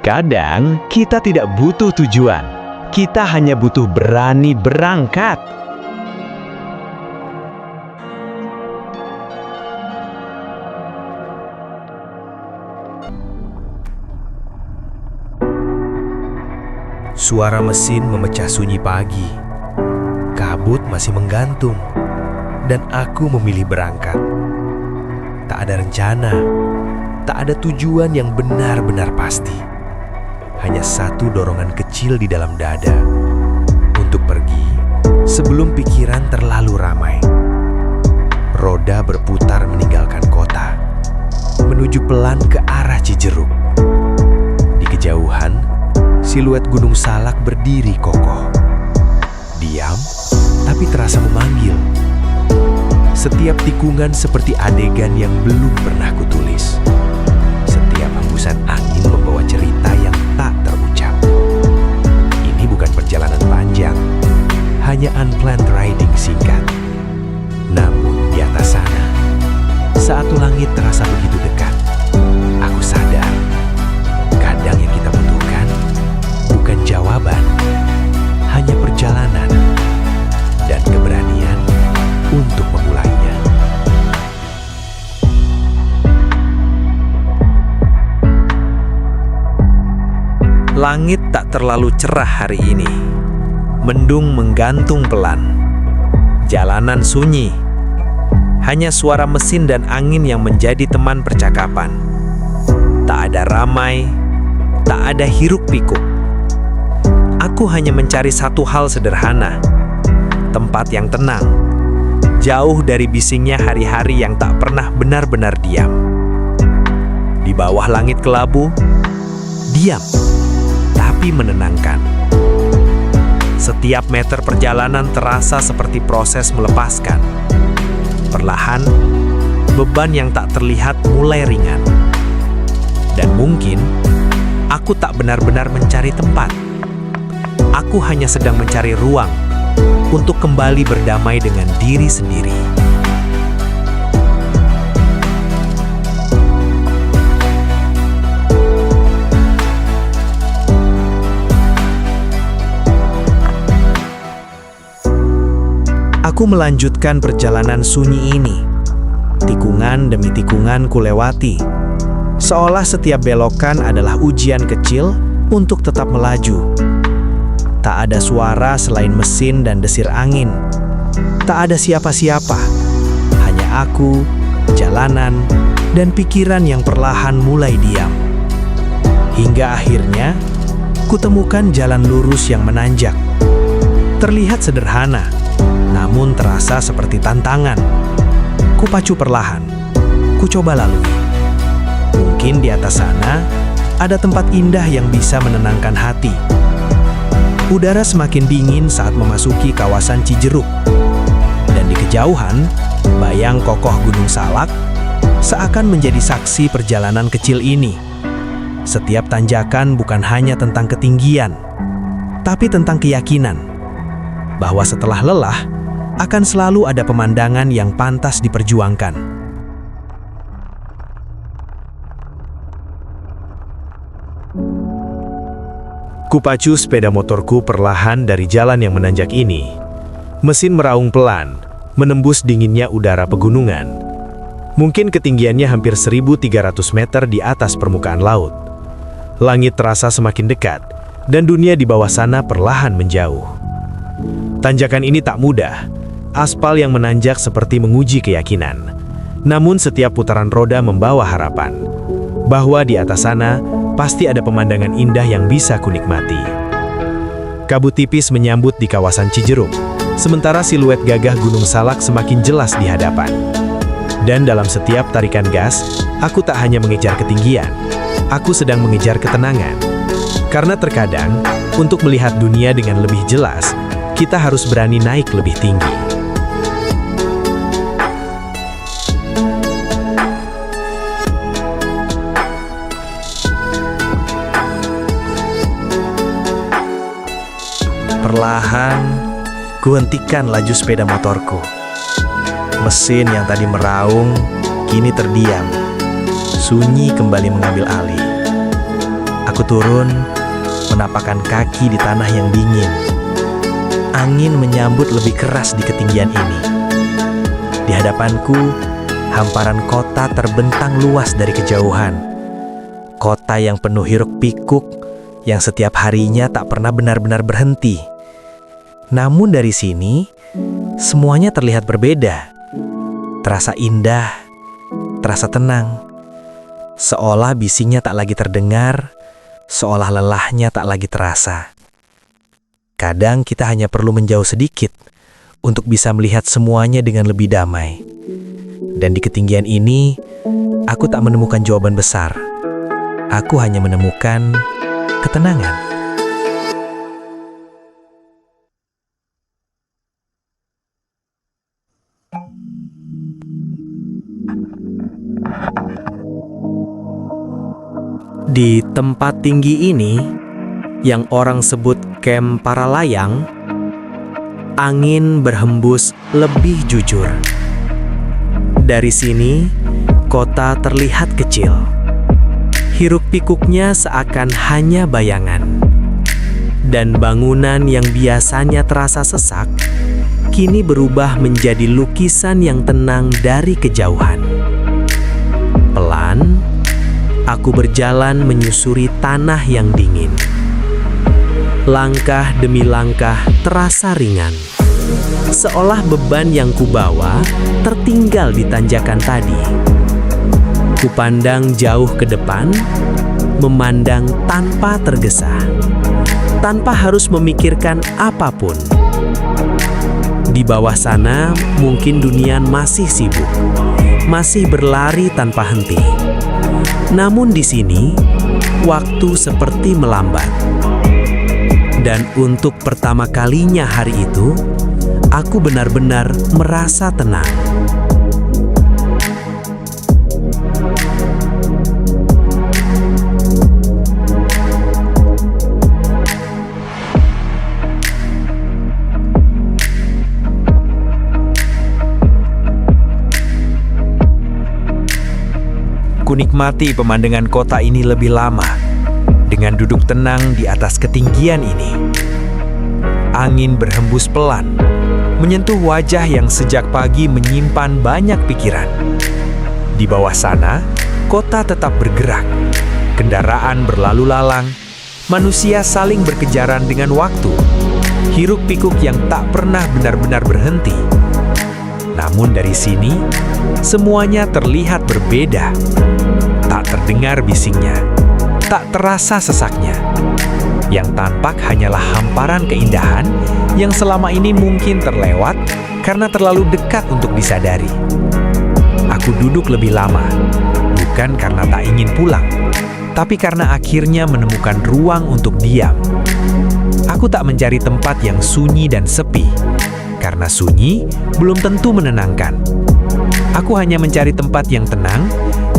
Kadang kita tidak butuh tujuan, kita hanya butuh berani berangkat. Suara mesin memecah sunyi pagi. Kabut masih menggantung, dan aku memilih berangkat. Tak ada rencana, tak ada tujuan yang benar-benar pasti. Hanya satu dorongan kecil di dalam dada untuk pergi sebelum pikiran terlalu ramai. Roda berputar meninggalkan kota, menuju pelan ke arah Cijeruk. Di kejauhan, siluet Gunung Salak berdiri kokoh. Diam, tapi terasa memanggil. Setiap tikungan seperti adegan yang belum pernah kutulis. Setiap hembusan angin membawa cerita yang tak terucap. Ini bukan perjalanan panjang, hanya unplanned riding singkat. Namun di atas sana, saat langit terasa begitu dekat, aku sadar, kadang yang kita butuhkan bukan jawaban, hanya perjalanan dan keberanian untuk memulainya. Langit tak terlalu cerah hari ini. Mendung menggantung pelan. Jalanan sunyi. Hanya suara mesin dan angin yang menjadi teman percakapan. Tak ada ramai, tak ada hiruk-pikuk. Aku hanya mencari satu hal sederhana. Tempat yang tenang. Jauh dari bisingnya hari-hari yang tak pernah benar-benar diam. Di bawah langit kelabu, diam, tapi menenangkan. Setiap meter perjalanan terasa seperti proses melepaskan. Perlahan, beban yang tak terlihat mulai ringan. Dan mungkin, aku tak benar-benar mencari tempat. Aku hanya sedang mencari ruang untuk kembali berdamai dengan diri sendiri. Aku melanjutkan perjalanan sunyi ini. Tikungan demi tikungan kulewati. Seolah setiap belokan adalah ujian kecil untuk tetap melaju. Tak ada suara selain mesin dan desir angin. Tak ada siapa-siapa. Hanya aku, jalanan, dan pikiran yang perlahan mulai diam. Hingga akhirnya, kutemukan jalan lurus yang menanjak. Terlihat sederhana, namun terasa seperti tantangan. Kupacu perlahan. Kucoba lalui. Mungkin di atas sana ada tempat indah yang bisa menenangkan hati. Udara semakin dingin saat memasuki kawasan Cijeruk. Dan di kejauhan, bayang kokoh Gunung Salak seakan menjadi saksi perjalanan kecil ini. Setiap tanjakan bukan hanya tentang ketinggian, tapi tentang keyakinan bahwa setelah lelah, akan selalu ada pemandangan yang pantas diperjuangkan. Kupacu sepeda motorku perlahan dari jalan yang menanjak ini. Mesin meraung pelan, menembus dinginnya udara pegunungan. Mungkin ketinggiannya hampir 1.300 meter di atas permukaan laut. Langit terasa semakin dekat, dan dunia di bawah sana perlahan menjauh. Tanjakan ini tak mudah. Aspal yang menanjak seperti menguji keyakinan. Namun setiap putaran roda membawa harapan bahwa di atas sana pasti ada pemandangan indah yang bisa kunikmati. Kabut tipis menyambut di kawasan Cijeruk, sementara siluet gagah Gunung Salak semakin jelas di hadapan. Dan dalam setiap tarikan gas, aku tak hanya mengejar ketinggian, aku sedang mengejar ketenangan. Karena terkadang, untuk melihat dunia dengan lebih jelas, kita harus berani naik lebih tinggi. Perlahan, kuhentikan laju sepeda motorku. Mesin yang tadi meraung, kini terdiam. Sunyi kembali mengambil alih. Aku turun, menapakkan kaki di tanah yang dingin. Angin menyambut lebih keras di ketinggian ini. Di hadapanku, hamparan kota terbentang luas dari kejauhan. Kota yang penuh hiruk-pikuk, yang setiap harinya tak pernah benar-benar berhenti. Namun dari sini, semuanya terlihat berbeda. Terasa indah, terasa tenang. Seolah bisingnya tak lagi terdengar, seolah lelahnya tak lagi terasa. Kadang kita hanya perlu menjauh sedikit untuk bisa melihat semuanya dengan lebih damai. Dan di ketinggian ini, aku tak menemukan jawaban besar. Aku hanya menemukan ketenangan. Di tempat tinggi ini, yang orang sebut Camp Paralayang, angin berhembus lebih jujur. Dari sini, kota terlihat kecil. Hiruk-pikuknya seakan hanya bayangan. Dan bangunan yang biasanya terasa sesak, kini berubah menjadi lukisan yang tenang dari kejauhan. Pelan, aku berjalan menyusuri tanah yang dingin. Langkah demi langkah terasa ringan. Seolah beban yang kubawa tertinggal di tanjakan tadi. Kupandang jauh ke depan, memandang tanpa tergesa, tanpa harus memikirkan apapun. Di bawah sana mungkin dunia masih sibuk, masih berlari tanpa henti. Namun di sini, waktu seperti melambat. Dan untuk pertama kalinya hari itu, aku benar-benar merasa tenang. Kunikmati pemandangan kota ini lebih lama, dengan duduk tenang di atas ketinggian ini. Angin berhembus pelan, menyentuh wajah yang sejak pagi menyimpan banyak pikiran. Di bawah sana, kota tetap bergerak. Kendaraan berlalu lalang, manusia saling berkejaran dengan waktu. Hiruk-pikuk yang tak pernah benar-benar berhenti. Namun dari sini, semuanya terlihat berbeda. Tak terdengar bisingnya, tak terasa sesaknya. Yang tampak hanyalah hamparan keindahan yang selama ini mungkin terlewat karena terlalu dekat untuk disadari. Aku duduk lebih lama, bukan karena tak ingin pulang, tapi karena akhirnya menemukan ruang untuk diam. Aku tak mencari tempat yang sunyi dan sepi, karena sunyi belum tentu menenangkan. Aku hanya mencari tempat yang tenang,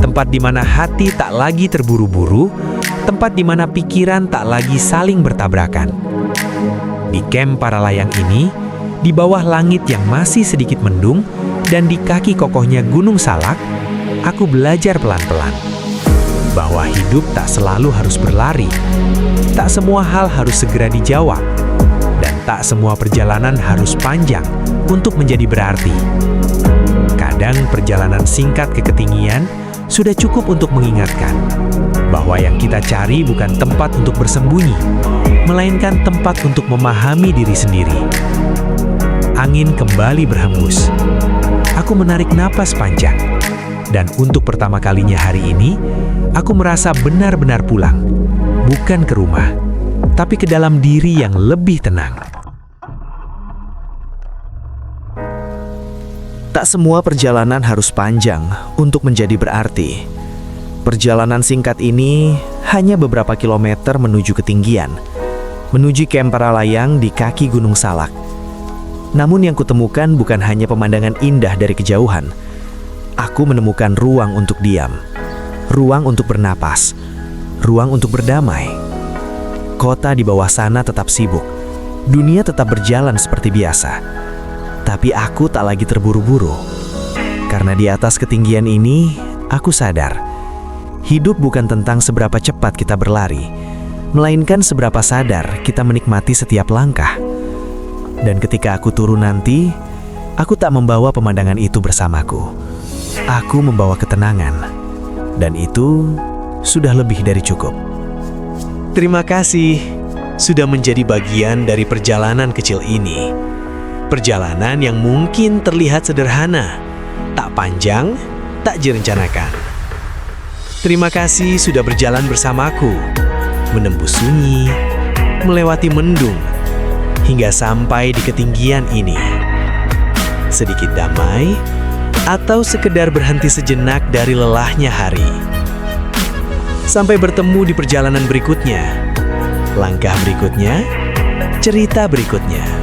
tempat di mana hati tak lagi terburu-buru, tempat di mana pikiran tak lagi saling bertabrakan. Di Camp Paralayang ini, di bawah langit yang masih sedikit mendung, dan di kaki kokohnya Gunung Salak, aku belajar pelan-pelan bahwa hidup tak selalu harus berlari, tak semua hal harus segera dijawab, dan tak semua perjalanan harus panjang untuk menjadi berarti. Kadang perjalanan singkat ke ketinggian sudah cukup untuk mengingatkan bahwa yang kita cari bukan tempat untuk bersembunyi, melainkan tempat untuk memahami diri sendiri. Angin kembali berhembus. Aku menarik napas panjang, dan untuk pertama kalinya hari ini, aku merasa benar-benar pulang, bukan ke rumah, tapi ke dalam diri yang lebih tenang. Tak semua perjalanan harus panjang untuk menjadi berarti. Perjalanan singkat ini hanya beberapa kilometer menuju ketinggian, menuju Camp Paralayang di kaki Gunung Salak. Namun yang kutemukan bukan hanya pemandangan indah dari kejauhan. Aku menemukan ruang untuk diam, ruang untuk bernapas, ruang untuk berdamai. Kota di bawah sana tetap sibuk, dunia tetap berjalan seperti biasa. Tapi aku tak lagi terburu-buru. Karena di atas ketinggian ini, aku sadar, hidup bukan tentang seberapa cepat kita berlari, melainkan seberapa sadar kita menikmati setiap langkah. Dan ketika aku turun nanti, aku tak membawa pemandangan itu bersamaku. Aku membawa ketenangan, dan itu sudah lebih dari cukup. Terima kasih sudah menjadi bagian dari perjalanan kecil ini. Perjalanan yang mungkin terlihat sederhana, tak panjang, tak direncanakan. Terima kasih sudah berjalan bersamaku, menembus sunyi, melewati mendung, hingga sampai di ketinggian ini. Sedikit damai, atau sekedar berhenti sejenak dari lelahnya hari. Sampai bertemu di perjalanan berikutnya, langkah berikutnya, cerita berikutnya.